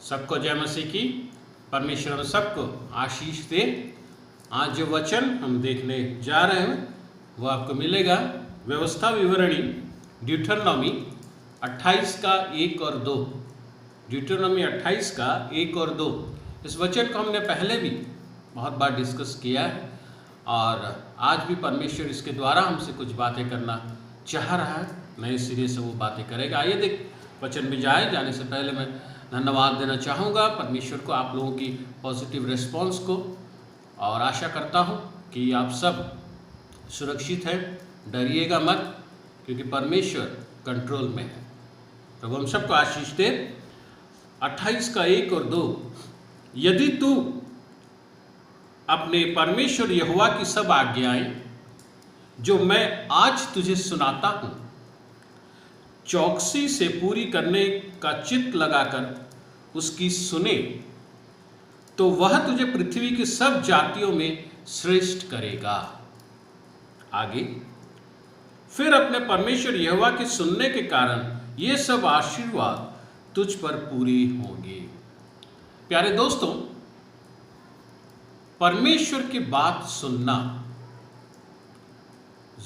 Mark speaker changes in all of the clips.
Speaker 1: सबको जय मसीह की। परमेश्वर हम सबको आशीष दे। आज जो वचन हम देखने जा रहे हैं वो आपको मिलेगा व्यवस्था विवरणी ड्यूटरनॉमी 28 का 1 और 2। ड्यूटरनॉमी 28 का 1 और 2। इस वचन को हमने पहले भी बहुत बार डिस्कस किया है और आज भी परमेश्वर इसके द्वारा हमसे कुछ बातें करना चाह रहा है। नए सिरे से वो बातें करेगा। आइए देख वचन में जाने से पहले मैं धन्यवाद देना चाहूँगा परमेश्वर को, आप लोगों की पॉजिटिव रिस्पांस को, और आशा करता हूँ कि आप सब सुरक्षित हैं। डरिएगा मत, क्योंकि परमेश्वर कंट्रोल में है। तो हम सबको आशीष दे। 28 का 1 और 2। यदि तू अपने परमेश्वर यहोवा की सब आज्ञाएं जो मैं आज तुझे सुनाता हूँ चौकसी से पूरी करने का चित्त लगाकर उसकी सुने, तो वह तुझे पृथ्वी की सब जातियों में श्रेष्ठ करेगा। आगे, फिर अपने परमेश्वर यहोवा के सुनने के कारण ये सब आशीर्वाद तुझ पर पूरी होंगे। प्यारे दोस्तों, परमेश्वर की बात सुनना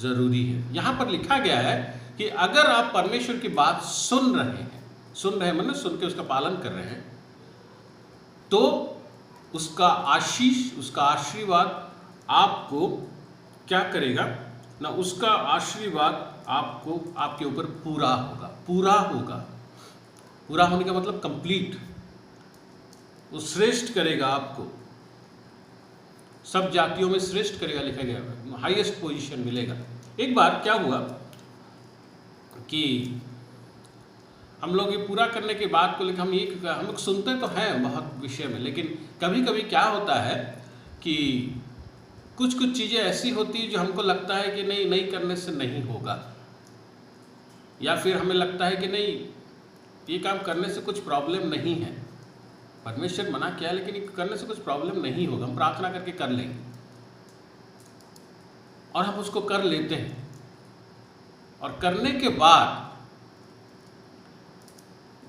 Speaker 1: जरूरी है। यहां पर लिखा गया है कि अगर आप परमेश्वर की बात सुन रहे हैं मतलब सुन के उसका पालन कर रहे हैं, तो उसका आशीष, उसका आशीर्वाद आपको क्या करेगा ना, उसका आशीर्वाद आपको, आपके ऊपर पूरा होगा। पूरा होने का मतलब कंप्लीट। वो श्रेष्ठ करेगा आपको, सब जातियों में श्रेष्ठ करेगा लिखा गया है। हाईएस्ट पोजीशन मिलेगा। एक बार क्या हुआ कि हम लोग ये पूरा करने के बाद को लेकर हम लोग सुनते तो हैं बहुत विषय में, लेकिन कभी कभी क्या होता है कि कुछ चीज़ें ऐसी होती है जो हमको लगता है कि नहीं करने से नहीं होगा, या फिर हमें लगता है कि नहीं ये काम करने से कुछ प्रॉब्लम नहीं है। परमेश्वर मना किया लेकिन ये करने से कुछ प्रॉब्लम नहीं होगा, हम प्रार्थना करके कर लेंगे, और हम उसको कर लेते हैं। और करने के बाद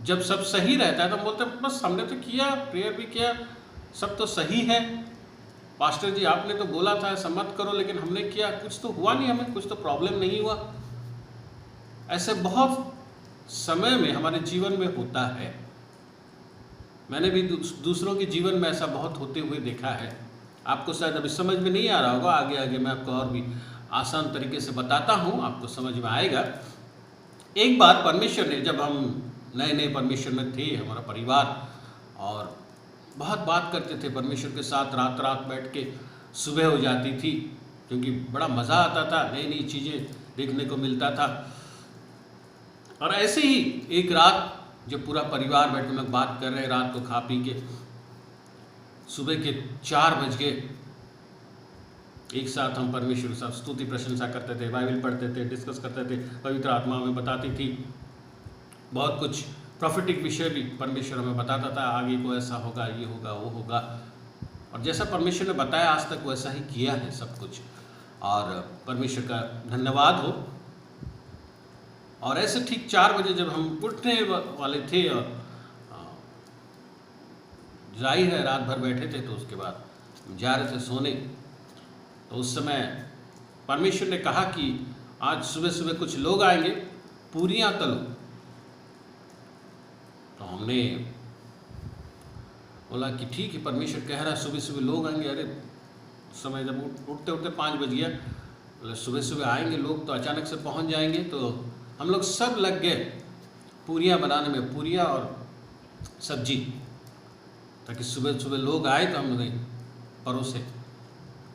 Speaker 1: जब सब सही रहता है तो हम बोलते हैं बस हमने तो किया, प्रेयर भी किया, सब तो सही है, पास्टर जी आपने तो बोला था ऐसा मत करो, लेकिन हमने किया, कुछ तो हुआ नहीं, हमें कुछ तो प्रॉब्लम नहीं हुआ। ऐसे बहुत समय में हमारे जीवन में होता है। मैंने भी दूसरों के जीवन में ऐसा बहुत होते हुए देखा है। आपको शायद अभी समझ में नहीं आ रहा होगा, आगे मैं आपको और भी आसान तरीके से बताता हूँ, आपको समझ में आएगा। एक बार परमेश्वर ने, जब हम नए परमेश्वर में थे, हमारा परिवार, और बहुत बात करते थे परमेश्वर के साथ, रात बैठ के सुबह हो जाती थी, क्योंकि बड़ा मज़ा आता था, नई चीज़ें देखने को मिलता था। और ऐसे ही एक रात जब पूरा परिवार बैठ के लोग बात कर रहे, रात को खा पी के, सुबह के 4 बज गए। एक साथ हम परमेश्वर के साथ स्तुति प्रशंसा करते थे, बाइबल पढ़ते थे, डिस्कस करते थे, पवित्र आत्मा हमें बताती थी, बहुत कुछ प्रोफेटिक विषय भी परमेश्वर हमें बताता था, आगे को ऐसा होगा, ये होगा, वो होगा। और जैसा परमेश्वर ने बताया आज तक वैसा ही किया है सब कुछ, और परमेश्वर का धन्यवाद हो। और ऐसे ठीक 4 बजे जब हम उठने वाले थे और जाहिर है रात भर बैठे थे, तो उसके बाद जा रहे थे सोने, तो उस समय परमेश्वर ने कहा कि आज सुबह कुछ लोग आएंगे, पूरियां तलो। तो हमने बोला कि ठीक है, परमेश्वर कह रहा है सुबह लोग आएंगे। अरे समय जब उठते 5 बज गया, बोले सुबह आएंगे लोग तो अचानक से पहुंच जाएंगे। तो हम लोग सब लग गए पूरियां बनाने में, पूरियां और सब्जी, ताकि सुबह लोग आए तो हम उन्हें परोसे,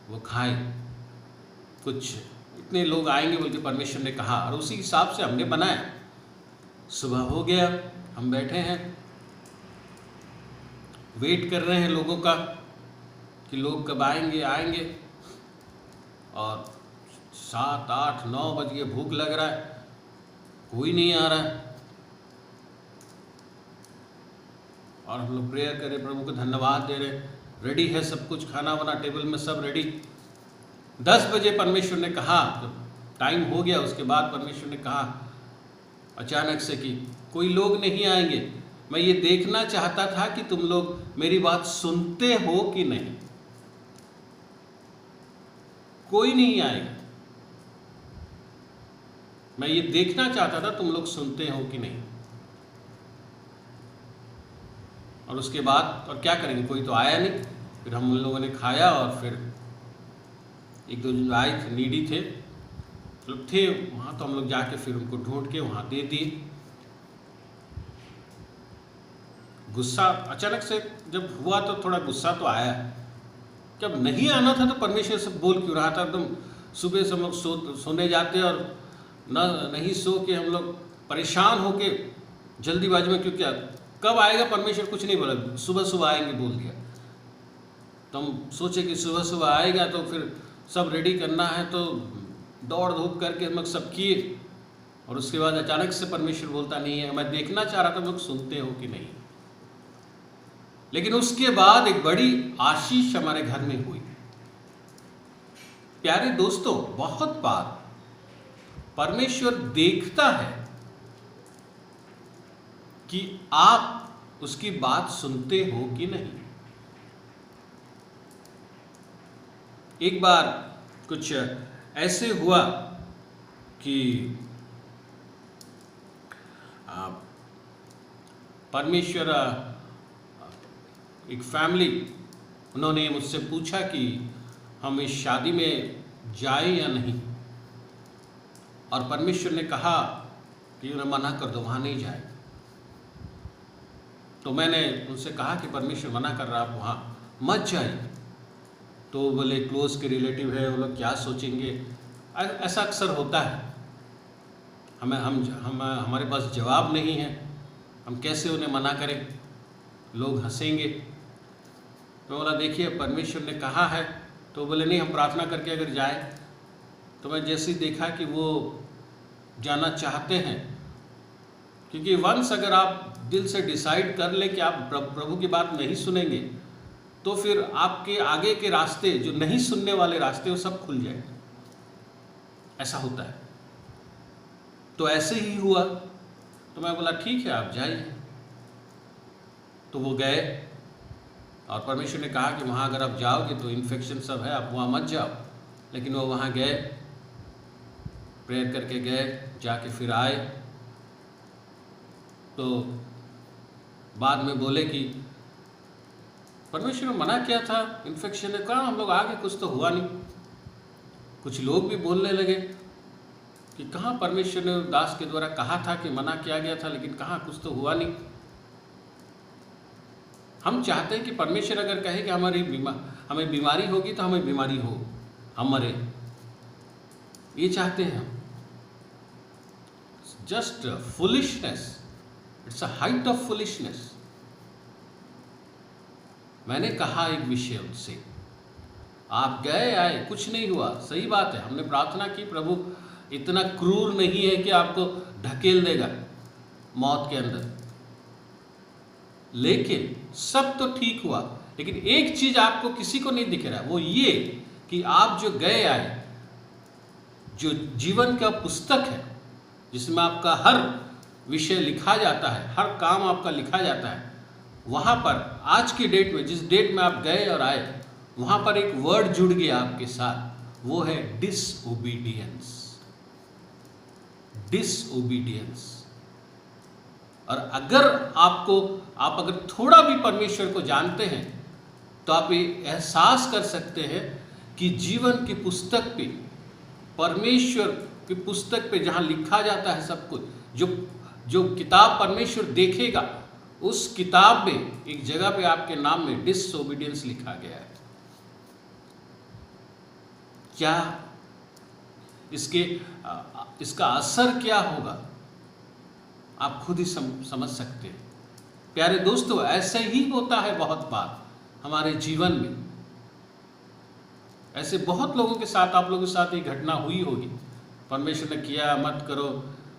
Speaker 1: वो खाए। कुछ इतने लोग आएंगे बोल के परमेश्वर ने कहा, और उसी हिसाब से हमने बनाया। सुबह हो गया, हम बैठे हैं, वेट कर रहे हैं लोगों का कि लोग कब आएंगे। और 7, 8, 9 बज गए, भूख लग रहा है, कोई नहीं आ रहा है। और हम लोग प्रेयर करें, प्रभु को धन्यवाद दे रहे, रेडी है सब कुछ, खाना वाना टेबल में सब रेडी। 10 बजे परमेश्वर ने कहा, जब टाइम हो गया उसके बाद परमेश्वर ने कहा अचानक से कि कोई लोग नहीं आएंगे। मैं ये देखना चाहता था कि तुम लोग मेरी बात सुनते हो कि नहीं। कोई नहीं आएगा, मैं ये देखना चाहता था तुम लोग सुनते हो कि नहीं। और उसके बाद और क्या करेंगे, कोई तो आया नहीं। फिर हम उन लोगों ने खाया और फिर एक दो जो आए थे, नीडी थे, लोग थे वहाँ, तो हम लोग जाके फिर उनको ढूंढ के वहाँ दे दिए। गुस्सा अचानक से जब हुआ तो थोड़ा गुस्सा तो आया। जब नहीं आना था तो परमेश्वर से बोल क्यों रहा था। एकदम सुबह से हम लोग सोने जाते और नहीं सो के हम लोग परेशान होके जल्दीबाजी में, क्योंकि कब आएगा परमेश्वर कुछ नहीं बोला, सुबह सुबह आएंगे बोल दिया। तो हम सोचे कि सुबह सुबह आएगा तो फिर सब रेडी करना है, तो दौड़ धूप करके हम लोग सब किए। और उसके बाद अचानक से परमेश्वर बोलता नहीं है, मैं देखना चाह रहा था लोग सुनते हो कि नहीं। लेकिन उसके बाद एक बड़ी आशीष हमारे घर में हुई। प्यारे दोस्तों, बहुत बार परमेश्वर देखता है कि आप उसकी बात सुनते हो कि नहीं। एक बार कुछ ऐसे हुआ कि परमेश्वर एक फैमिली, उन्होंने मुझसे पूछा कि हम इस शादी में जाएं या नहीं। और परमेश्वर ने कहा कि उन्हें मना कर दो, वहाँ नहीं जाए। तो मैंने उनसे कहा कि परमेश्वर मना कर रहा, आप वहाँ मत जाइए। तो बोले क्लोज के रिलेटिव है, वो लोग क्या सोचेंगे। ऐसा अक्सर होता है, हमारे पास जवाब नहीं है, हम कैसे उन्हें मना करें, लोग हंसेंगे। तो बोला देखिए परमेश्वर ने कहा है। तो बोले नहीं, हम प्रार्थना करके अगर जाए। तो मैं जैसे ही देखा कि वो जाना चाहते हैं, क्योंकि वंस अगर आप दिल से डिसाइड कर लें कि आप प्रभु की बात नहीं सुनेंगे, तो फिर आपके आगे के रास्ते जो नहीं सुनने वाले रास्ते वो सब खुल जाएंगे। ऐसा होता है। तो ऐसे ही हुआ। तो मैं बोला ठीक है आप जाइए। तो वो गए और परमेश्वर ने कहा कि वहाँ अगर आप जाओगे तो इन्फेक्शन सब है, आप वहाँ मत जाओ। लेकिन वो वहाँ गए, प्रेयर करके गए, जाके फिर आए। तो बाद में बोले कि परमेश्वर ने मना किया था, इन्फेक्शन ने कहा, हम लोग आगे कुछ तो हुआ नहीं। कुछ लोग भी बोलने लगे कि कहाँ परमेश्वर ने दास के द्वारा कहा था कि मना किया गया था, लेकिन कहाँ कुछ तो हुआ नहीं। हम चाहते हैं कि परमेश्वर अगर कहे कि हमें बीमारी होगी तो हमें बीमारी हो, हम मरे, ये चाहते हैं हम। Just foolishness, it's a height of foolishness. मैंने कहा एक विषय उनसे, आप गए आए कुछ नहीं हुआ, सही बात है, हमने प्रार्थना की, प्रभु इतना क्रूर नहीं है कि आपको ढकेल देगा मौत के अंदर। लेकिन सब तो ठीक हुआ, लेकिन एक चीज आपको किसी को नहीं दिख रहा, वो ये कि आप जो गए आए, जो जीवन का पुस्तक है जिसमें आपका हर विषय लिखा जाता है, हर काम आपका लिखा जाता है, वहाँ पर आज की डेट में, जिस डेट में आप गए और आए, वहाँ पर एक वर्ड जुड़ गया आपके साथ, वो है डिसओबीडियंस। डिसओबीडियंस। और अगर आप अगर थोड़ा भी परमेश्वर को जानते हैं, तो आप ये एहसास कर सकते हैं कि जीवन की पुस्तक पे, परमेश्वर की पुस्तक पे जहाँ लिखा जाता है सब कुछ, जो किताब परमेश्वर देखेगा, उस किताब में एक जगह पे आपके नाम में डिसओबीडियंस लिखा गया है। क्या इसका असर क्या होगा, आप खुद ही समझ सकते हैं। प्यारे दोस्तों, ऐसे ही होता है बहुत बार हमारे जीवन में। ऐसे बहुत लोगों के साथ, आप लोगों के साथ ये घटना हुई होगी। परमेश्वर ने किया, मत करो,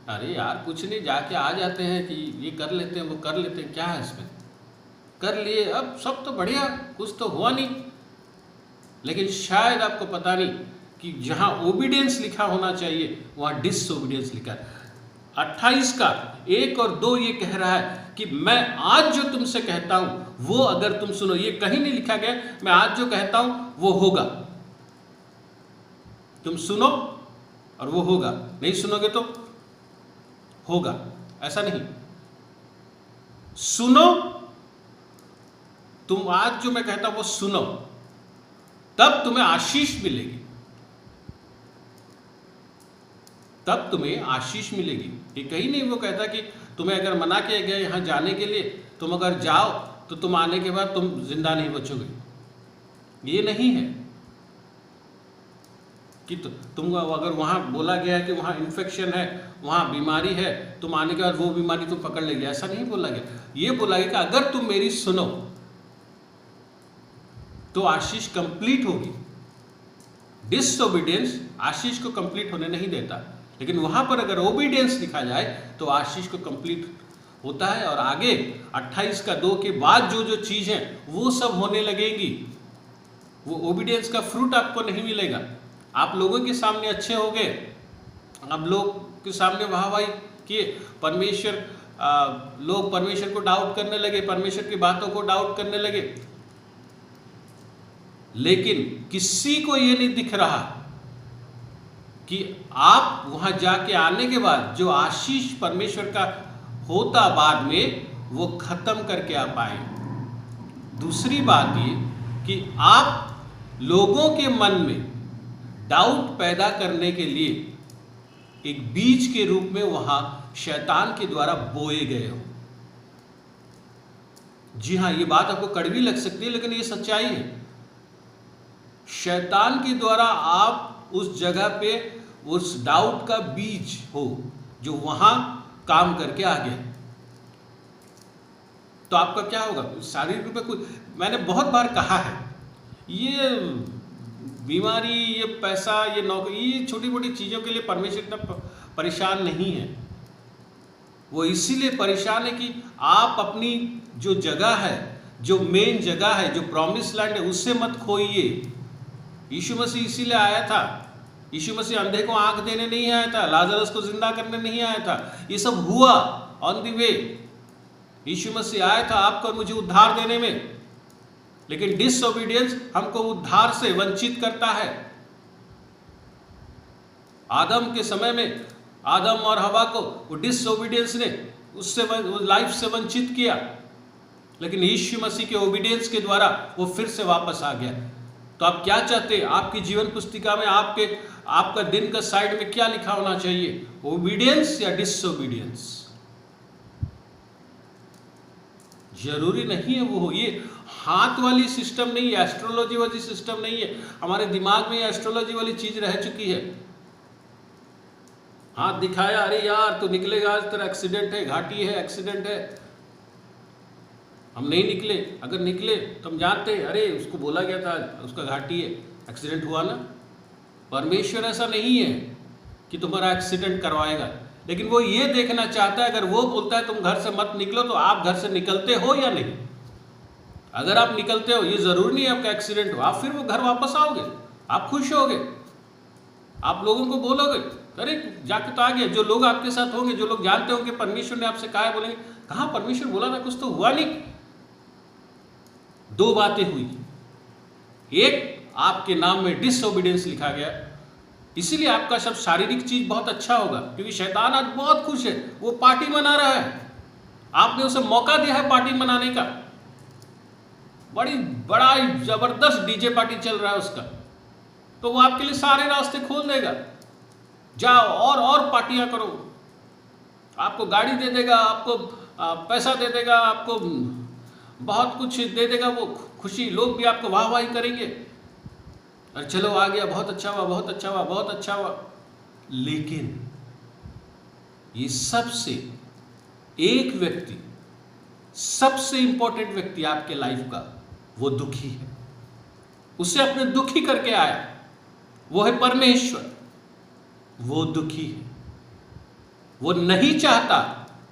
Speaker 1: अरे यार कुछ नहीं, जाके आ जाते हैं कि ये कर लेते हैं, वो कर लेते हैं, क्या है इसमें, कर लिए, अब सब तो बढ़िया, कुछ तो हुआ नहीं। लेकिन शायद आपको पता नहीं कि जहाँ ओबीडियंस लिखा होना चाहिए वहाँ डिसओबीडियंस लिखा है। 28 का 1 और 2 ये कह रहा है कि मैं आज जो तुमसे कहता हूं वो अगर तुम सुनो, ये कहीं नहीं लिखा गया मैं आज जो कहता हूं वो होगा। तुम सुनो और वो होगा, नहीं सुनोगे तो होगा, ऐसा नहीं। सुनो, तुम आज जो मैं कहता हूं वो सुनो, तब तुम्हें आशीष मिलेगी, तब तुम्हें आशीष मिलेगी। ये कहीं नहीं वो कहता कि तुम्हें अगर मना किया गया यहां जाने के लिए, तुम अगर जाओ तो तुम आने के बाद तुम जिंदा नहीं बचोगे। ये नहीं है कि तुम अगर वहां बोला गया है कि वहां इन्फेक्शन है, वहां बीमारी है, तुम आने के बाद वो बीमारी तुम पकड़ लेगी, ऐसा नहीं बोला गया। ये बोला गया कि अगर तुम मेरी सुनो तो आशीष कंप्लीट होगी। डिसओबीडियंस आशीष को कंप्लीट होने नहीं देता, लेकिन वहां पर अगर ओबीडियंस लिखा जाए तो आशीष को कंप्लीट होता है। और आगे 28 का 2 के बाद जो जो चीज है वो सब होने लगेंगी। वो ओबीडियंस का फ्रूट आपको नहीं मिलेगा। आप लोगों के सामने अच्छे हो गए, आप लोग के सामने वाहवाही किए, परमेश्वर लोग परमेश्वर को डाउट करने लगे, परमेश्वर की बातों को डाउट करने लगे, लेकिन किसी को ये नहीं दिख रहा कि आप वहां जाके आने के बाद जो आशीष परमेश्वर का होता बाद में वो खत्म करके आ पाए। दूसरी बात ये कि आप लोगों के मन में डाउट पैदा करने के लिए एक बीज के रूप में वहां शैतान के द्वारा बोए गए हो। जी हां, ये बात आपको कड़वी लग सकती है, लेकिन ये सच्चाई है। शैतान के द्वारा आप उस जगह पे उस डाउट का बीज हो जो वहां काम करके आ गया, तो आपका क्या होगा? शारीरिक रूप में कुछ, मैंने बहुत बार कहा है, ये बीमारी, ये पैसा, ये नौकरी, ये छोटी मोटी चीज़ों के लिए परमेश्वर इतना परेशान नहीं है। वो इसीलिए परेशान है कि आप अपनी जो जगह है, जो मेन जगह है, जो प्रॉमिस लैंड है, उससे मत खोइए। यीशु मसीह इसीलिए आया था। यीशु मसीह अंधे को आंख देने नहीं आया था, लाजरस को जिंदा करने नहीं आया था। ये सब हुआ ऑन द वे। यीशु मसीह आया था आपको और मुझे उद्धार देने में, लेकिन डिसओबीडियंस हमको उद्धार से वंचित करता है। आदम के समय में आदम और हवा को वो डिसओबीडियंस ने उससे लाइफ से वंचित किया, लेकिन यीशु मसीह के ओबीडियंस के द्वारा वो फिर से वापस आ गया। तो आप क्या चाहते हैं? आपकी जीवन पुस्तिका में आपका दिन का साइड में क्या लिखा होना चाहिए? ओबीडियंस या डिसओबीडियंस? जरूरी नहीं है वो हो। ये हाथ वाली सिस्टम नहीं है, एस्ट्रोलॉजी वाली सिस्टम नहीं है। हमारे दिमाग में एस्ट्रोलॉजी वाली चीज रह चुकी है। हाथ दिखाया, अरे यार तो निकलेगा, आज तेरा एक्सीडेंट है, घाटी है, एक्सीडेंट है। हम नहीं निकले, अगर निकले तो हम जानते हैं, अरे उसको बोला गया था उसका घाटी है, एक्सीडेंट हुआ ना। परमेश्वर ऐसा नहीं है कि तुम्हारा एक्सीडेंट करवाएगा, लेकिन वो ये देखना चाहता है, अगर वो बोलता है तुम घर से मत निकलो, तो आप घर से निकलते हो या नहीं। अगर आप निकलते हो, ये जरूरी नहीं है आपका एक्सीडेंट हो, आप फिर वो घर वापस आओगे, आप खुश होगे, आप लोगों को बोलोगे, अरे जाके तो आ गया। जो लोग आपके साथ होंगे, जो लोग जानते होंगे परमेश्वर ने आपसे कहा है, बोलेंगे कहाँ परमेश्वर बोला था, कुछ तो हुआ नहीं। दो बातें हुई, एक आपके नाम में डिसओबीडियंस लिखा गया, इसीलिए आपका सब शारीरिक चीज बहुत अच्छा होगा, क्योंकि शैतान आज बहुत खुश है, वो पार्टी मना रहा है। आपने उसे मौका दिया है पार्टी मनाने का, बड़ा जबरदस्त डीजे पार्टी चल रहा है उसका, तो वो आपके लिए सारे रास्ते खोल देगा। जाओ और पार्टियां करो, आपको गाड़ी दे देगा, आपको पैसा दे देगा, आपको बहुत कुछ दे देगा, वो खुशी, लोग भी आपको वाहवाही करेंगे, और चलो आ गया, बहुत अच्छा हुआ, बहुत अच्छा हुआ, बहुत अच्छा हुआ। लेकिन ये सबसे एक व्यक्ति, सबसे इंपॉर्टेंट व्यक्ति आपके लाइफ का, वो दुखी है, उसे अपने दुखी करके आया, वो है परमेश्वर। वो दुखी है, वो नहीं चाहता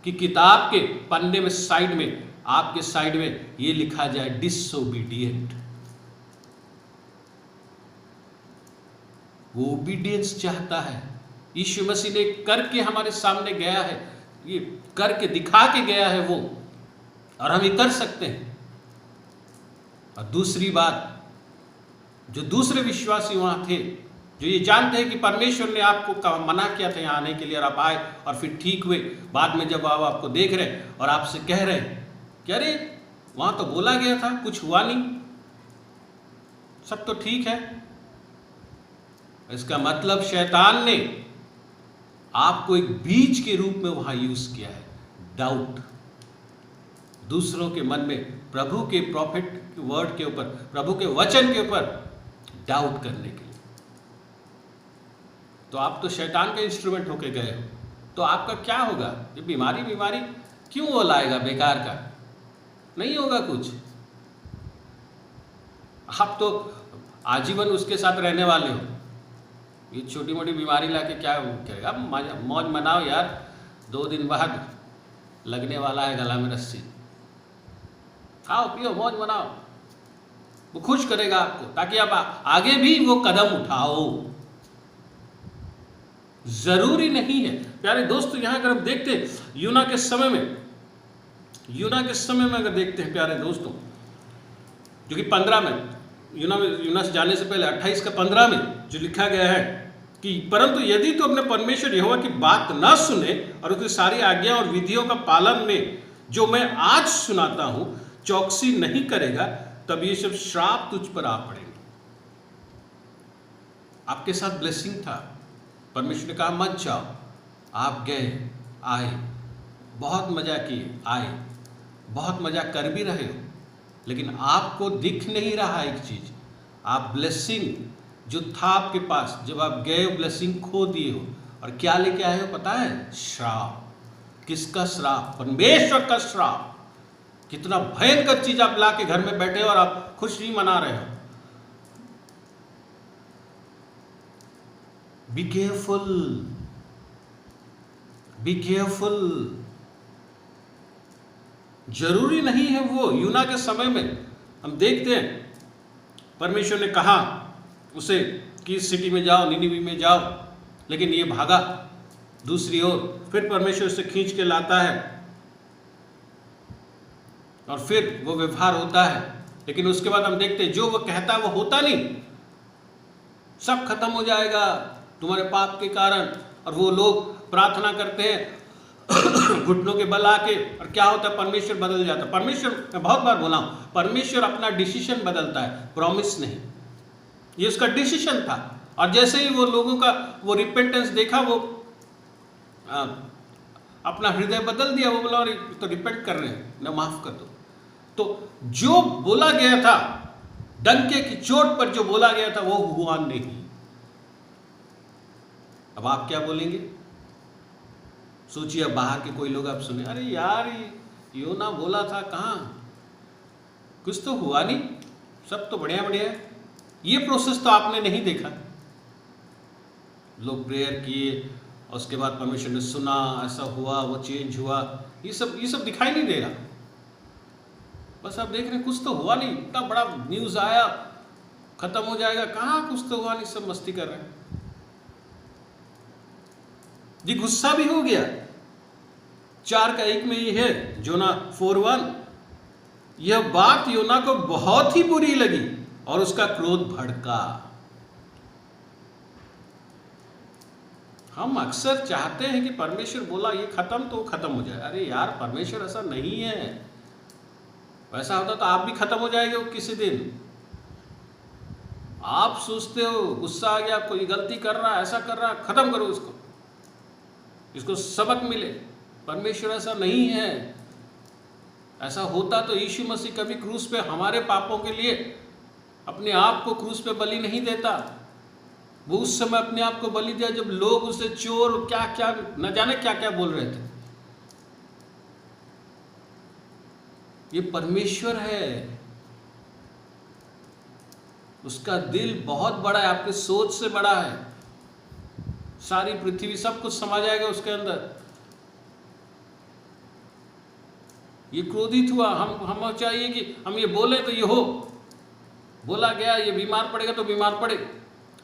Speaker 1: कि किताब के पन्ने में साइड में, आपके साइड में ये लिखा जाए डिसओबीडिएंट। वो ओबीडियंस चाहता है, यीशु मसीह ने करके हमारे सामने गया है, ये करके दिखा के गया है वो, और हम ये कर सकते हैं। और दूसरी बात, जो दूसरे विश्वासी वहां थे, जो ये जानते हैं कि परमेश्वर ने आपको मना किया था यहाँ आने के लिए और आप आए और फिर ठीक हुए, बाद में जब आप आपको देख रहे हैं और आपसे कह रहे हैं कि अरे वहां तो बोला गया था, कुछ हुआ नहीं, सब तो ठीक है। इसका मतलब शैतान ने आपको एक बीज के रूप में वहां यूज किया है, डाउट। दूसरों के मन में प्रभु के प्रॉफिट के वर्ड के ऊपर, प्रभु के वचन के ऊपर डाउट करने के लिए। तो आप तो शैतान के इंस्ट्रूमेंट होके गए हो, तो आपका क्या होगा? ये बीमारी क्यों वो लाएगा बेकार का? नहीं होगा कुछ। आप तो आजीवन उसके साथ रहने वाले हो, ये छोटी मोटी बीमारी लाके क्या करेगा? मौज मनाओ यार, 2 दिन बाद लगने वाला है गला में रस्सी, खाओ पियो मौज मनाओ, वो खुश करेगा आपको, ताकि आप आगे भी वो कदम उठाओ। जरूरी नहीं है प्यारे दोस्तों, यहां अगर हम देखते हैं यूना के समय में अगर देखते हैं प्यारे दोस्तों, जो कि 15 में यूना से जाने से पहले 28 का 15 में जो लिखा गया है कि परंतु यदि तो अपने परमेश्वर यहोवा की बात ना सुने और उसकी सारी आज्ञा और विधियों का पालन में जो मैं आज सुनाता हूं चौकसी नहीं करेगा, तब ये सब श्राप तुझ पर आ पड़ेंगे। आपके साथ ब्लेसिंग था, परमेश्वर ने कहा मत जाओ, आप गए, आए, बहुत मजा किए, आए, बहुत मजा कर भी रहे हो, लेकिन आपको दिख नहीं रहा एक चीज, आप ब्लेसिंग जो था आपके पास, जब आप गए ब्लेसिंग खो दिए हो। और क्या लेके आए हो पता है? श्राप। किसका श्राप? परमेश्वर का श्राप। कितना भयंकर चीज आप ला के घर में बैठे हो और आप खुशी मना रहे हो। Be careful, be careful. जरूरी नहीं है वो। यूना के समय में हम देखते हैं परमेश्वर ने कहा उसे कि इस सिटी में जाओ, निनिवे में जाओ, लेकिन ये भागा दूसरी ओर। फिर परमेश्वर उसे खींच के लाता है और फिर वो व्यवहार होता है, लेकिन उसके बाद हम देखते हैं जो वो कहता है वो होता नहीं। सब खत्म हो जाएगा तुम्हारे पाप के कारण। और वो लोग प्रार्थना करते हैं घुटनों के बल आके, और क्या होता है? परमेश्वर बदल जाता है। परमेश्वर, मैं बहुत बार बोला हूं, परमेश्वर अपना डिसीजन बदलता है, प्रॉमिस नहीं। ये उसका डिसीजन था। और जैसे ही वो लोगों का वो रिपेंटेंस देखा, वो अपना हृदय बदल दिया। वो बोला तो रिपेंट कर रहे हैं ना, माफ कर दो। तो जो बोला गया था, डंके की चोट पर जो बोला गया था, वो हुआ नहीं। अब आप क्या बोलेंगे? सोचिए, अब बाहर के कोई लोग आप सुने, अरे यार योना बोला था, कहाँ कुछ तो हुआ नहीं, सब तो बढ़िया बढ़िया है। ये प्रोसेस तो आपने नहीं देखा। लोग प्रेयर किए और उसके बाद परमेश्वर ने सुना, ऐसा हुआ, वो चेंज हुआ, ये सब दिखाई नहीं दे रहा। बस आप देख रहे हैं कुछ तो हुआ नहीं, इतना बड़ा न्यूज आया, खत्म हो जाएगा, कहाँ कुछ तो हुआ नहीं, सब मस्ती कर रहे हैं। जी गुस्सा भी हो गया। 4:1 में ये है, जोना 4:1, यह बात योना को बहुत ही बुरी लगी और उसका क्रोध भड़का। हम अक्सर चाहते हैं कि परमेश्वर बोला ये खत्म तो खत्म हो जाए। अरे यार, परमेश्वर ऐसा नहीं है। वैसा होता तो आप भी खत्म हो जाएंगे किसी दिन। आप सोचते हो गुस्सा आ गया, कोई गलती कर रहा है, ऐसा कर रहा है, खत्म करो इसको सबक मिले। परमेश्वर ऐसा नहीं है। ऐसा होता तो यीशु मसीह कभी क्रूस पे हमारे पापों के लिए अपने आप को क्रूस पे बलि नहीं देता। वो उस समय अपने आप को बलि दिया जब लोग उसे चोर, क्या क्या न जाने क्या क्या बोल रहे थे। ये परमेश्वर है, उसका दिल बहुत बड़ा है, आपके सोच से बड़ा है। सारी पृथ्वी सब कुछ समा जाएगा उसके अंदर। ये क्रोधित हुआ। हम चाहिए कि हम ये बोले तो ये हो, बोला गया ये बीमार पड़ेगा तो बीमार पड़े,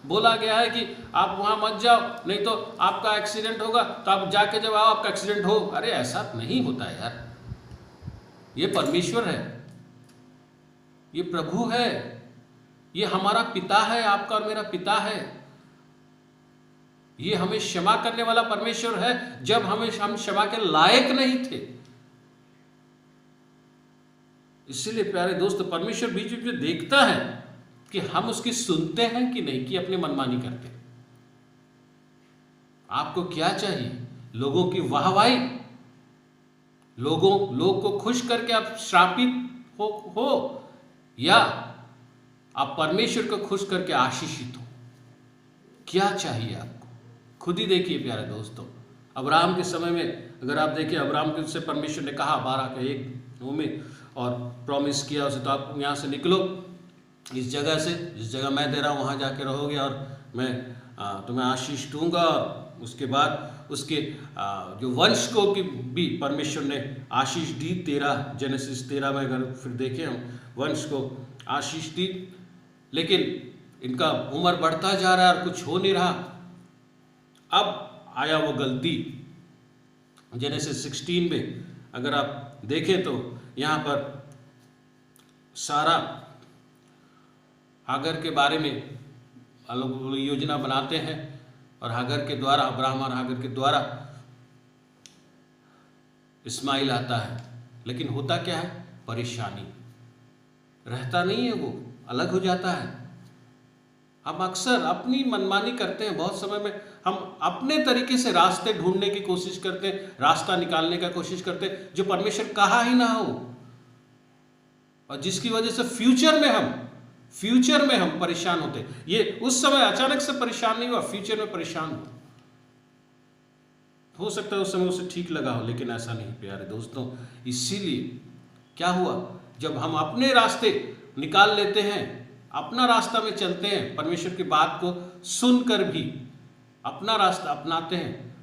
Speaker 1: बोला गया है कि आप वहां मत जाओ, नहीं तो आपका एक्सीडेंट होगा, तो आप जाके जब आओ आपका एक्सीडेंट हो। अरे ऐसा नहीं होता है यार, ये परमेश्वर है, ये प्रभु है, ये हमारा पिता है, आपका और मेरा पिता है। ये हमें क्षमा करने वाला परमेश्वर है जब हम क्षमा के लायक नहीं थे। इसीलिए प्यारे दोस्त, परमेश्वर बीच बीच में देखता है कि हम उसकी सुनते हैं कि नहीं, कि अपनी मनमानी करते। आपको क्या चाहिए? लोगों की वाहवाही, लोग को खुश करके आप श्रापित हो या आप परमेश्वर को खुश करके आशीषित हो? क्या चाहिए आपको? खुद ही देखिए प्यारे दोस्तों, अब्राहम के समय में अगर आप देखें, अब्राहम के से परमेश्वर ने कहा 12 का 1 में, और प्रॉमिस किया उसे, तो आप यहाँ से निकलो इस जगह से, जिस जगह मैं दे रहा हूँ वहाँ जाके रहोगे और मैं तुम्हें आशीष दूंगा। और उसके बाद उसके जो वंश को भी परमेश्वर ने आशीष दी। 13 जेनेसिस 13 में अगर फिर देखें हम, वंश को आशीष दी, लेकिन इनका उम्र बढ़ता जा रहा है और कुछ हो नहीं रहा। अब आया वो गलती जेनेसिस 16 में अगर आप देखें तो यहाँ पर सारा हागर के बारे में लोग योजना बनाते हैं, और हागर के द्वारा, अब्राहम और हागर के द्वारा इस्माइल आता है। लेकिन होता क्या है? परेशानी रहता नहीं है, वो अलग हो जाता है। हम अक्सर अपनी मनमानी करते हैं। बहुत समय में हम अपने तरीके से रास्ते ढूंढने की कोशिश करते हैं, रास्ता निकालने का कोशिश करते हैं जो परमेश्वर कहा ही ना हो, और जिसकी वजह से फ्यूचर में हम परेशान होते। ये उस समय अचानक से परेशान नहीं हुआ, फ्यूचर में परेशान हो सकता है उस समय उसे ठीक लगा हो, लेकिन ऐसा नहीं प्यारे दोस्तों। इसीलिए क्या हुआ, जब हम अपने रास्ते निकाल लेते हैं, अपना रास्ता में चलते हैं, परमेश्वर की बात को सुनकर भी अपना रास्ता अपनाते हैं,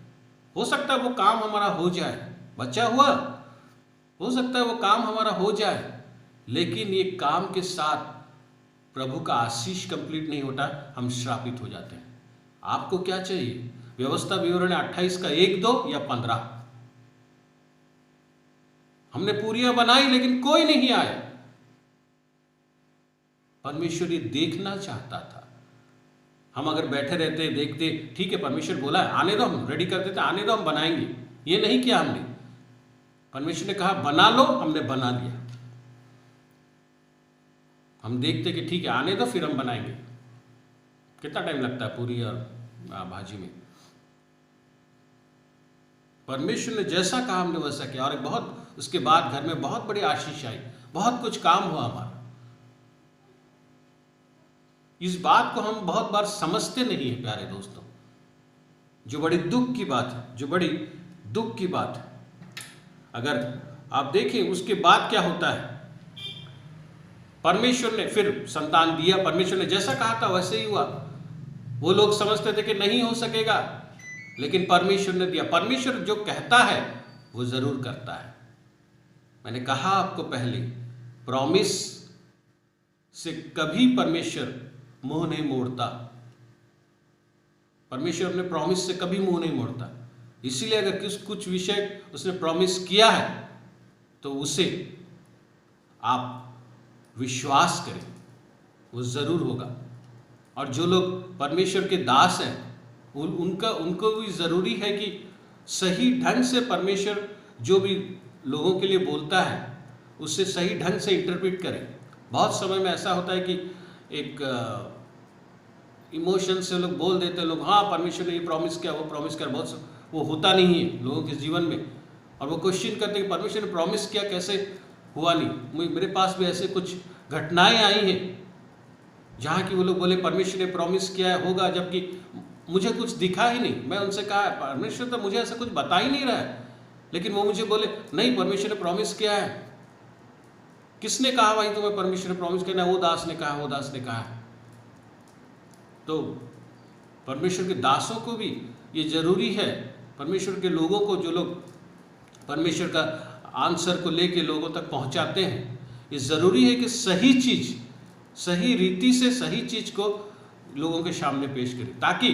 Speaker 1: हो सकता है वो काम हमारा हो जाए, बचा हुआ हो सकता है वो काम हमारा हो जाए, लेकिन ये काम के साथ प्रभु का आशीष कंप्लीट नहीं होता, हम श्रापित हो जाते हैं। आपको क्या चाहिए? व्यवस्था विवरण 28 का 1, 2 या 15? हमने पूरियां बनाई लेकिन कोई नहीं आया। परमेश्वर ये देखना चाहता था। हम अगर बैठे रहते देखते, ठीक है परमेश्वर बोला है आने दो, हम रेडी कर देते, आने दो हम बनाएंगे, ये नहीं किया हमने। परमेश्वर ने कहा बना लो, हमने बना लिया। हम देखते कि ठीक है आने दो फिर हम बनाएंगे। कितना टाइम लगता है पूरी और भाजी में? परमेश्वर ने जैसा कहा हमने वैसा किया, और बहुत उसके बाद घर में बहुत बड़ी आशीष आई, बहुत कुछ काम हुआ हमारा। इस बात को हम बहुत बार समझते नहीं है प्यारे दोस्तों, जो बड़ी दुख की बात है, जो बड़ी दुख की बात है। अगर आप देखें उसके बाद क्या होता है, परमेश्वर ने फिर संतान दिया, परमेश्वर ने जैसा कहा था वैसे ही हुआ। वो लोग समझते थे कि नहीं हो सकेगा, लेकिन परमेश्वर ने दिया। परमेश्वर जो कहता है वो जरूर करता है। मैंने कहा आपको पहले, प्रॉमिस से कभी परमेश्वर मुंह नहीं मोड़ता। परमेश्वर अपने प्रॉमिस से कभी मुंह नहीं मोड़ता। इसीलिए अगर कुछ विषय उसने प्रॉमिस किया है तो उसे आप विश्वास करें, वो जरूर होगा। और जो लोग परमेश्वर के दास हैं उनको भी जरूरी है कि सही ढंग से परमेश्वर जो भी लोगों के लिए बोलता है उससे सही ढंग से इंटरप्रेट करें। बहुत समय में ऐसा होता है कि एक इमोशन से लोग बोल देते हैं, लोग हाँ परमेश्वर ने ये प्रॉमिस किया, वो प्रॉमिस किया, बहुत वो होता नहीं है लोगों के जीवन में, और वो क्वेश्चन करते हैं कि परमेश्वर ने प्रॉमिस किया कैसे हुआ नहीं। मेरे पास भी ऐसे कुछ घटनाएं आई हैं जहाँ की वो लोग बोले परमेश्वर ने प्रॉमिस किया है होगा, जबकि मुझे कुछ दिखा ही नहीं। मैं उनसे कहा परमेश्वर तो मुझे ऐसा कुछ बता ही नहीं रहा है, लेकिन वो मुझे बोले नहीं परमेश्वर ने प्रॉमिस किया है। किसने कहा भाई तुम्हें परमेश्वर ने प्रॉमिस किया? वो दास ने कहा, वो दास ने कहा। तो परमेश्वर के दासों को भी ये जरूरी है, परमेश्वर के लोगों को, जो लोग परमेश्वर का आंसर को लेके लोगों तक पहुंचाते हैं, ये जरूरी है कि सही चीज, सही रीति से सही चीज को लोगों के सामने पेश करें, ताकि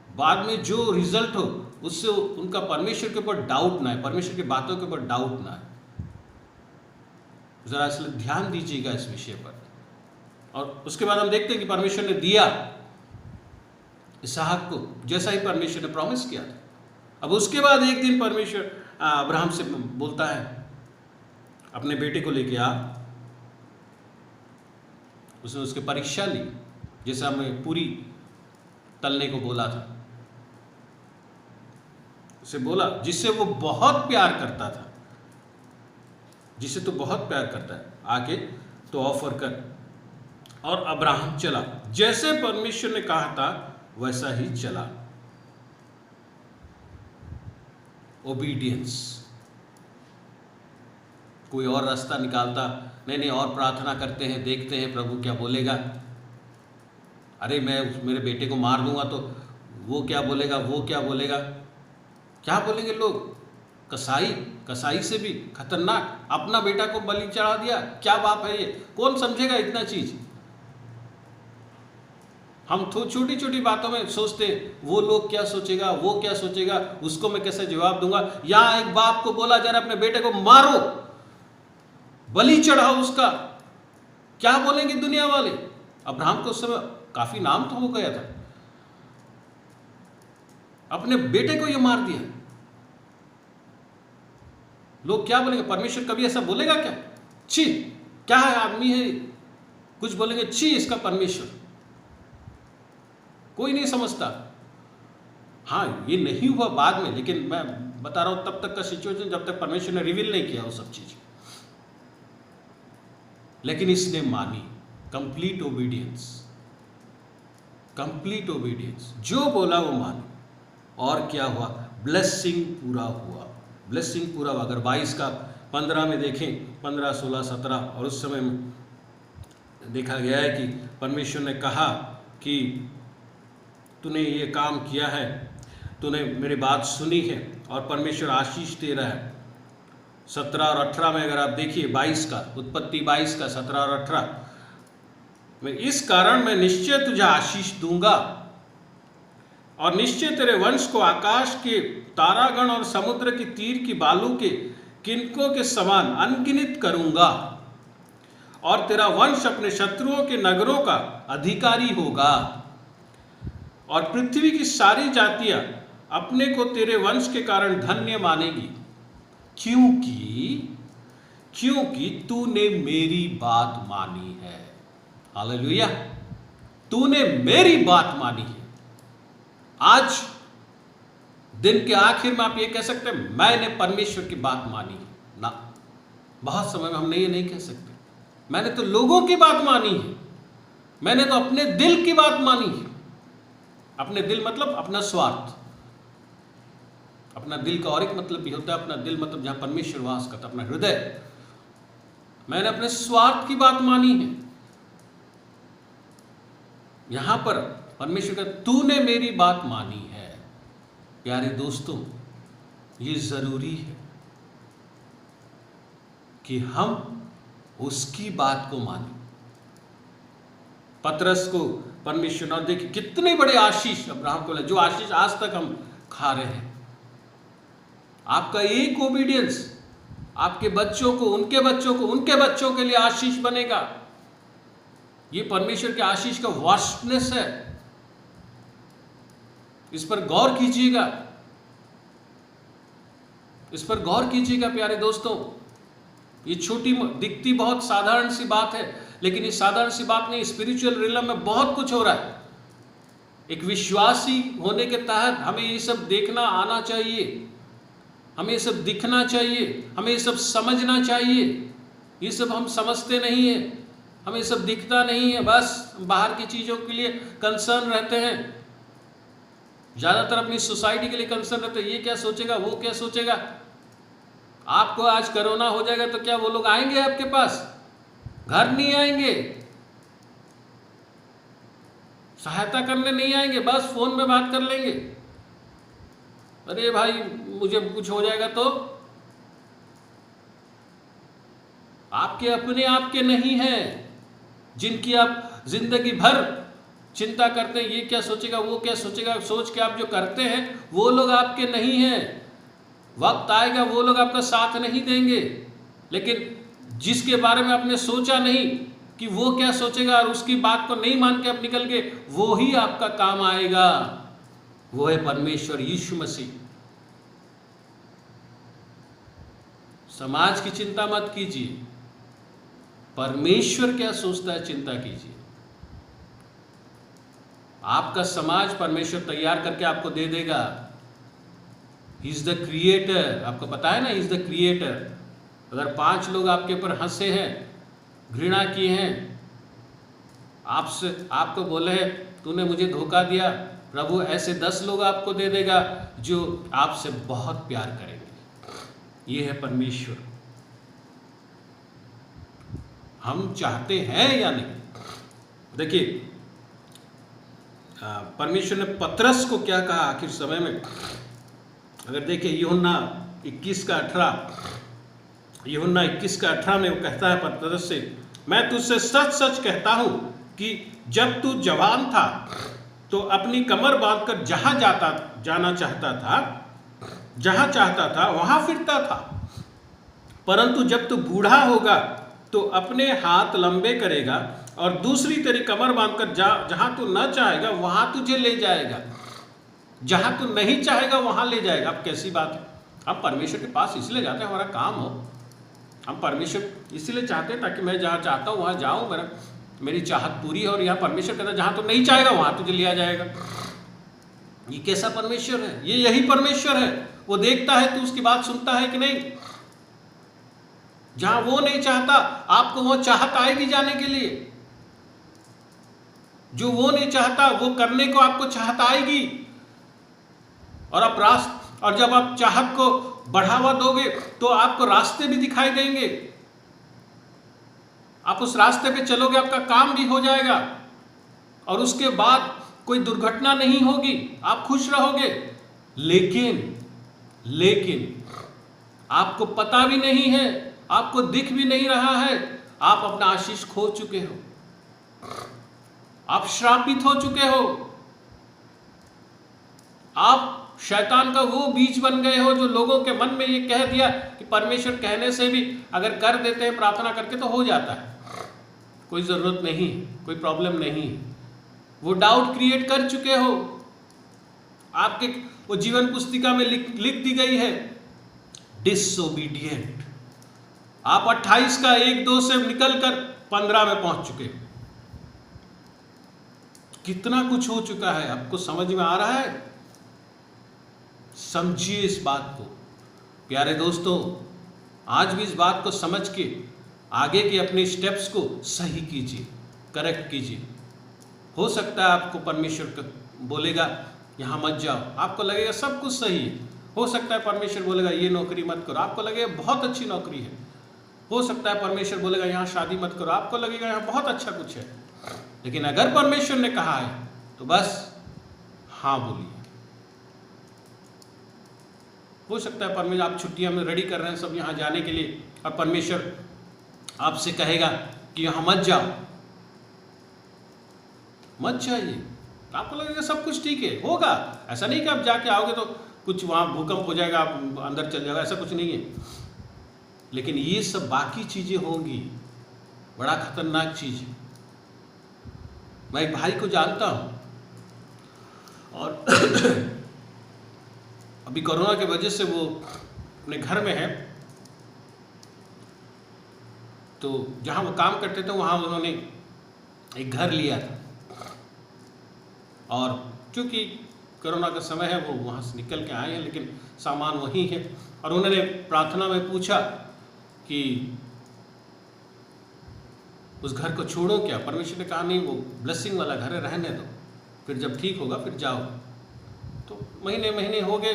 Speaker 1: बाद में जो रिजल्ट हो उससे उनका परमेश्वर के ऊपर डाउट ना है, परमेश्वर की बातों के ऊपर डाउट ना है। जरा इसलिए ध्यान दीजिएगा इस विषय पर। और उसके बाद हम देखते हैं कि परमेश्वर ने दिया इसहाक को, जैसा ही परमेश्वर ने प्रॉमिस किया था। अब उसके बाद एक दिन परमेश्वर अब्राहम से बोलता है, अपने बेटे को लेके आ। उसने उसकी परीक्षा ली, जैसा हमें पूरी तलने को बोला था। उसे बोला जिससे वो बहुत प्यार करता था, जिसे तो बहुत प्यार करता है, आके तो ऑफर कर। और अब्राहम चला, जैसे परमेश्वर ने कहा था वैसा ही चला। ओबीडियंस। कोई और रास्ता निकालता, नहीं और प्रार्थना करते हैं, देखते हैं प्रभु क्या बोलेगा। अरे मैं मेरे बेटे को मार दूंगा तो वो क्या बोलेगा, वो क्या बोलेगा, क्या बोलेंगे लोग। कसाई से भी खतरनाक, अपना बेटा को बलि चढ़ा दिया, क्या बाप है ये, कौन समझेगा इतना चीज। हम तो छोटी छोटी बातों में सोचते वो लोग क्या सोचेगा, वो क्या सोचेगा, उसको मैं कैसे जवाब दूंगा। यहां एक बाप को बोला जा रहा है अपने बेटे को मारो, बलि चढ़ाओ उसका, क्या बोलेंगे दुनिया वाले। अब्राहम को उस समय काफी नाम तो हो गया था, अपने बेटे को ये मार दिया, लोग क्या बोलेंगे। परमेश्वर कभी ऐसा बोलेगा क्या? छी, क्या है आदमी है, कुछ बोलेंगे छी इसका परमेश्वर। कोई नहीं समझता। हाँ, ये नहीं हुआ बाद में, लेकिन मैं बता रहा हूं तब तक का सिचुएशन जब तक परमेश्वर ने रिवील नहीं किया वो सब चीज। लेकिन इसने मानी, कंप्लीट ओबीडियंस, कंप्लीट ओबीडियंस, जो बोला वो मानी। और क्या हुआ? ब्लेसिंग पूरा हुआ, ब्लेसिंग पूरा हुआ। अगर 22 का 15 में देखें, 15, 16, 17, और उस समय देखा गया है कि परमेश्वर ने कहा कि तूने ये काम किया है, तूने मेरी बात सुनी है, और परमेश्वर आशीष दे रहा है। 17 और 18 में अगर आप देखिए, 22 का, उत्पत्ति 22 का 17 और 18 में, इस कारण मैं निश्चय तुझे आशीष दूंगा और निश्चय तेरे वंश को आकाश के तारागण और समुद्र की तीर की बालू के किनकों के समान अनगिनत करूंगा, और तेरा वंश अपने शत्रुओं के नगरों का अधिकारी होगा, और पृथ्वी की सारी जातियां अपने को तेरे वंश के कारण धन्य मानेगी, क्योंकि तूने मेरी बात मानी है। हालेलुया, तूने मेरी बात मानी है। आज दिन के आखिर में आप ये कह सकते हैं मैंने परमेश्वर की बात मानी है ना? बहुत समय में हम ये नहीं कह सकते। मैंने तो लोगों की बात मानी है, मैंने तो अपने दिल की बात मानी है। अपने दिल मतलब अपना स्वार्थ। अपना दिल का और एक मतलब भी होता है, अपना दिल मतलब जहां परमेश्वर वास करता, अपना हृदय। मैंने अपने स्वार्थ की बात मानी है। यहां पर परमेश्वर का तूने मेरी बात मानी है। प्यारे दोस्तों, ये जरूरी है कि हम उसकी बात को माने। पतरस को परमेश्वर, और देखिए कितने बड़े आशीष अब्राहम को, जो आशीष आज तक हम खा रहे हैं। आपका एक ओबीडियंस आपके बच्चों को, उनके बच्चों को, उनके बच्चों के लिए आशीष बनेगा। ये परमेश्वर के आशीष का वास्टनेस है। इस पर गौर कीजिएगा, इस पर गौर कीजिएगा प्यारे दोस्तों। ये छोटी दिखती बहुत साधारण सी बात है, लेकिन ये साधारण सी बात नहीं, स्पिरिचुअल रिलम में बहुत कुछ हो रहा है। एक विश्वासी होने के तहत हमें ये सब देखना आना चाहिए, हमें ये सब दिखना चाहिए, हमें ये सब समझना चाहिए। ये सब हम समझते नहीं है, हमें सब दिखता नहीं है, बस बाहर की चीज़ों के लिए कंसर्न रहते हैं। ज़्यादातर अपनी सोसाइटी के लिए कंसर्न रहते हैं, ये क्या सोचेगा, वो क्या सोचेगा। आपको आज कोरोना हो जाएगा तो क्या वो लोग आएंगे आपके पास? घर नहीं आएंगे, सहायता करने नहीं आएंगे, बस फोन में बात कर लेंगे। अरे भाई मुझे कुछ हो जाएगा तो। आपके अपने आपके नहीं हैं जिनकी आप जिंदगी भर चिंता करते हैं ये क्या सोचेगा, वो क्या सोचेगा, सोच के आप जो करते हैं वो लोग आपके नहीं हैं। वक्त आएगा वो लोग आपका साथ नहीं देंगे, लेकिन जिसके बारे में आपने सोचा नहीं कि वो क्या सोचेगा और उसकी बात को नहीं मान के आप निकल गए, वो ही आपका काम आएगा। वो है परमेश्वर यीशु मसीह। समाज की चिंता मत कीजिए, परमेश्वर क्या सोचता है चिंता कीजिए। आपका समाज परमेश्वर तैयार करके आपको दे देगा। ही इज द क्रिएटर, आपको पता है ना, ही इज द क्रिएटर। अगर 5 लोग आपके ऊपर हंसे हैं, घृणा किए हैं, आपसे आपको बोले हैं तूने मुझे धोखा दिया, प्रभु ऐसे 10 लोग आपको दे देगा जो आपसे बहुत प्यार करेंगे। ये है परमेश्वर। हम चाहते हैं या नहीं? देखिए परमेश्वर ने पतरस को क्या कहा आखिर समय में, अगर देखिए यूहन्ना 21:18 में वो कहता है पतरस से, मैं तुझसे सच सच कहता हूं कि जब तू जवान था तो अपनी कमर बांधकर जाना जहां चाहता था वहां फिरता था, परंतु जब तू बूढ़ा होगा तो अपने हाथ लंबे करेगा और दूसरी तेरी कमर बांधकर जहां तू न चाहेगा वहां तुझे ले जाएगा, जहां तू नहीं चाहेगा वहां ले जाएगा। अब कैसी बात है? हम परमेश्वर के पास इसलिए जाते हैं हमारा काम हो, हम परमेश्वर इसलिए चाहते हैं ताकि मैं जहां चाहता हूं वहां जाऊं, मेरी चाहत पूरी हो। और यहाँ परमेश्वर कहता है जहां तू नहीं चाहेगा वहां तुझे लिया जाएगा। ये कैसा परमेश्वर है? ये यही परमेश्वर है। वो देखता है तू उसकी बात सुनता है कि नहीं। जहां वो नहीं चाहता आपको वो चाहत आएगी जाने के लिए, जो वो नहीं चाहता वो करने को आपको चाहत आएगी। और जब आप चाहत को बढ़ावा दोगे तो आपको रास्ते भी दिखाई देंगे, आप उस रास्ते पे चलोगे, आपका काम भी हो जाएगा और उसके बाद कोई दुर्घटना नहीं होगी, आप खुश रहोगे। लेकिन आपको पता भी नहीं है, आपको दिख भी नहीं रहा है, आप अपना आशीष खो चुके हो, आप श्रापित हो चुके हो, आप शैतान का वो बीज बन गए हो जो लोगों के मन में ये कह दिया कि परमेश्वर कहने से भी अगर कर देते हैं प्रार्थना करके तो हो जाता है, कोई जरूरत नहीं, कोई प्रॉब्लम नहीं। वो डाउट क्रिएट कर चुके हो। आपके वो जीवन पुस्तिका में लिख दी गई है डिसोबीडिएंट। आप 28 का 1-2 से निकलकर 15 में पहुंच चुके। कितना कुछ हो चुका है, आपको समझ में आ रहा है? समझिए इस बात को प्यारे दोस्तों। आज भी इस बात को समझ के आगे के अपने स्टेप्स को सही कीजिए, करेक्ट कीजिए। हो सकता है आपको परमेश्वर बोलेगा यहाँ मत जाओ, आपको लगेगा सब कुछ सही है। हो सकता है परमेश्वर बोलेगा ये नौकरी मत करो, आपको लगेगा बहुत अच्छी नौकरी है। हो सकता है परमेश्वर बोलेगा यहाँ शादी मत करो, आपको लगेगा यहाँ बहुत अच्छा कुछ है। लेकिन अगर परमेश्वर ने कहा है तो बस हाँ बोलिए। हो सकता है परमेश्वर आप छुट्टियां में रेडी कर रहे हैं सब यहाँ जाने के लिए और परमेश्वर आपसे कहेगा कि यहाँ मत जाओ, मत जाइए। तो आपको लगेगा सब कुछ ठीक है, होगा। ऐसा नहीं कि आप जाके आओगे तो कुछ वहाँ भूकंप हो जाएगा, आप अंदर चल जाएगा, ऐसा कुछ नहीं है। लेकिन ये सब बाकी चीज़ें होंगी, बड़ा खतरनाक चीज़ है। मैं एक भाई को जानता हूँ और अभी कोरोना की वजह से वो अपने घर में है, तो जहाँ वो काम करते थे वहाँ उन्होंने एक घर लिया था और चूँकि कोरोना का समय है वो वहाँ से निकल के आए हैं, लेकिन सामान वहीं है। और उन्होंने प्रार्थना में पूछा कि उस घर को छोड़ो क्या? परमेश्वर ने कहा नहीं, वो ब्लेसिंग वाला घर है, रहने दो, फिर जब ठीक होगा फिर जाओ। तो महीने हो गए,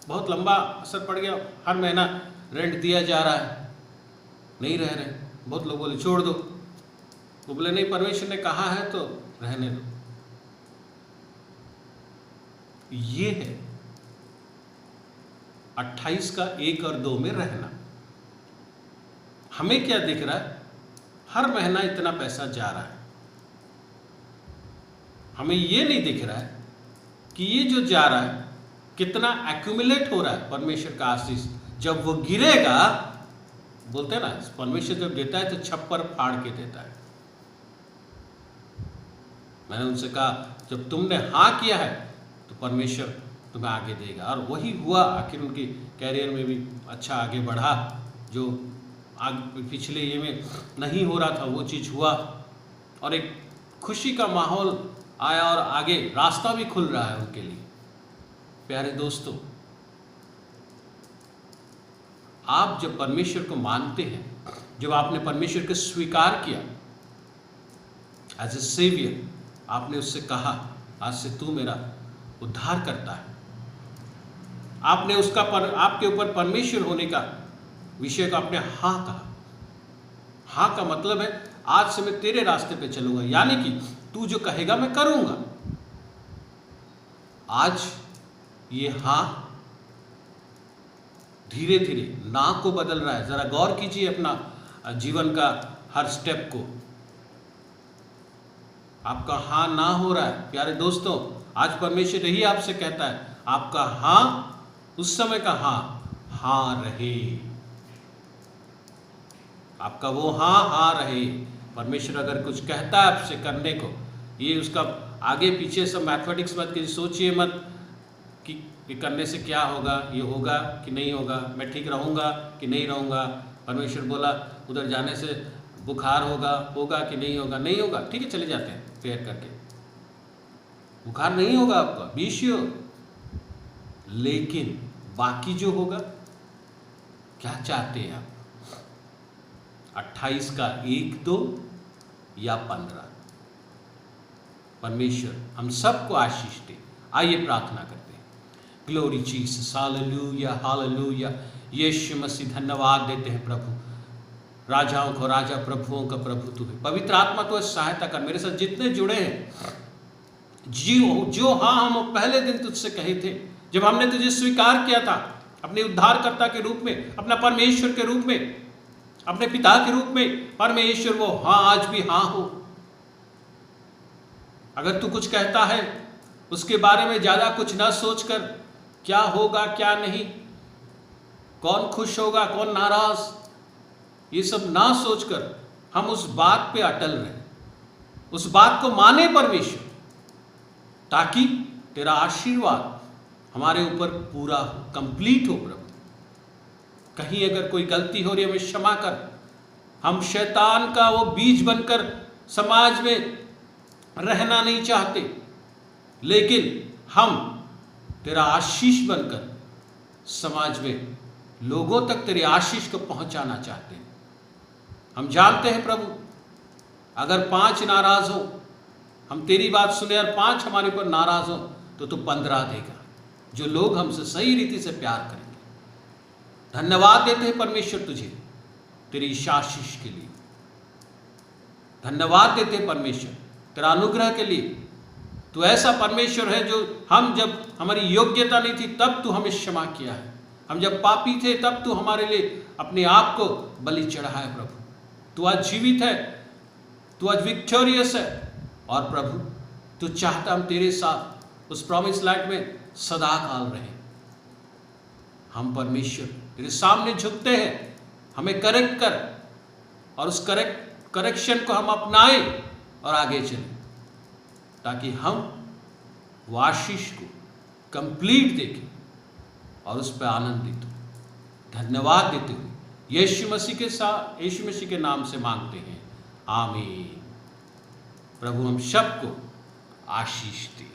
Speaker 1: बहुत लंबा असर पड़ गया। हर महीना रेंट दिया जा रहा है, नहीं रह रहे। बहुत लोग बोले छोड़ दो, वो बोले नहीं परमेश्वर ने कहा है तो रहने दो। ये है 28 का 1 और 2 में रहना। हमें क्या दिख रहा है? हर महीना इतना पैसा जा रहा है, हमें ये नहीं दिख रहा है कि ये जो जा रहा है कितना एक्यूमुलेट हो रहा है परमेश्वर का आशीष। जब वो गिरेगा, बोलते हैं ना, परमेश्वर जब देता है तो छप्पर फाड़ के देता है। मैंने उनसे कहा जब तुमने हाँ किया है तो परमेश्वर तुम्हें आगे देगा, और वही हुआ। आखिर उनके कैरियर में भी अच्छा आगे बढ़ा, जो पिछले ये में नहीं हो रहा था वो चीज़ हुआ, और एक खुशी का माहौल आया और आगे रास्ता भी खुल रहा है उनके लिए। प्यारे दोस्तों, आप जब परमेश्वर को मानते हैं, जब आपने परमेश्वर को स्वीकार किया एज ए सेवियर, आपने उससे कहा आज से तू मेरा उद्धार करता है, आपने उसका आपके ऊपर परमेश्वर होने का विषय को आपने हाँ कहा। हाँ का मतलब है आज से मैं तेरे रास्ते पे चलूंगा, यानी कि तू जो कहेगा मैं करूंगा। आज ये हाँ धीरे धीरे ना को बदल रहा है। जरा गौर कीजिए अपना जीवन का हर स्टेप को। आपका हाँ ना हो रहा है। प्यारे दोस्तों, आज परमेश्वर यही आपसे कहता है, आपका हाँ उस समय का हाँ रहे। आपका वो हाँ रहे। परमेश्वर अगर कुछ कहता है आपसे करने को, ये उसका आगे पीछे सब मैथमेटिक्स मत कीजिए, सोचिए मत कि करने से क्या होगा, ये होगा कि नहीं होगा, मैं ठीक रहूँगा कि नहीं रहूँगा। परमेश्वर बोला उधर जाने से बुखार होगा कि नहीं होगा, नहीं होगा, ठीक है चले जाते हैं प्रेयर करके, बुखार नहीं होगा आपका, बी श्योर। लेकिन बाकी जो होगा, क्या चाहते हैं आप? 28 का 1, 2 या 15? परमेश्वर हम सबको आशीष दे। आइए प्रार्थना करते हैं। Glory Jesus, hallelujah hallelujah. यीशु मसीह धन्यवाद देते हैं प्रभु, राजाओं को राजा, प्रभुओं का प्रभु तू है। पवित्र आत्मा तो सहायता कर, मेरे साथ जितने जुड़े हैं, जो हाँ हम पहले दिन तुझसे कहे थे, जब हमने तुझे स्वीकार किया था अपने उद्धारकर्ता के रूप में, अपना परमेश्वर के रूप में, अपने पिता के रूप में, परमेश्वर वो हाँ आज भी हाँ हो। अगर तू कुछ कहता है उसके बारे में ज्यादा कुछ ना सोचकर क्या होगा क्या नहीं, कौन खुश होगा कौन नाराज, ये सब ना सोचकर हम उस बात पे अटल रहें, उस बात को माने परमेश्वर, ताकि तेरा आशीर्वाद हमारे ऊपर पूरा हो, कंप्लीट हो। प्रभु कहीं अगर कोई गलती हो रही है हमें क्षमा कर। हम शैतान का वो बीज बनकर समाज में रहना नहीं चाहते, लेकिन हम तेरा आशीष बनकर समाज में लोगों तक तेरे आशीष को पहुंचाना चाहते हैं। हम जानते हैं प्रभु, अगर 5 नाराज हो, हम तेरी बात सुने और 5 हमारे ऊपर नाराज हो, तो तू 15 देगा, जो लोग हमसे सही रीति से प्यार करेंगे। धन्यवाद देते हैं परमेश्वर तुझे तेरी इस आशीष के लिए। धन्यवाद देते हैं परमेश्वर तेरा अनुग्रह के लिए। तू ऐसा परमेश्वर है जो हम जब हमारी योग्यता नहीं थी तब तू हमें क्षमा किया है। हम जब पापी थे तब तू हमारे लिए अपने आप को बलि चढ़ाया। प्रभु तू आज जीवित है, तू आज विक्टोरियस है, और प्रभु तू चाहता हम तेरे साथ उस प्रॉमिस लैंड में सदा काल रहे। हम परमेश्वर तेरे सामने झुकते हैं, हमें करेक्ट कर, और उस करेक्शन को हम अपनाएं और आगे चलें, ताकि हम वो आशीष को कंप्लीट देखें और उस पर आनंदित हो। धन्यवाद देते हुए यीशु मसीह के नाम से मांगते हैं, आमीन। प्रभु हम सबको आशीष दे।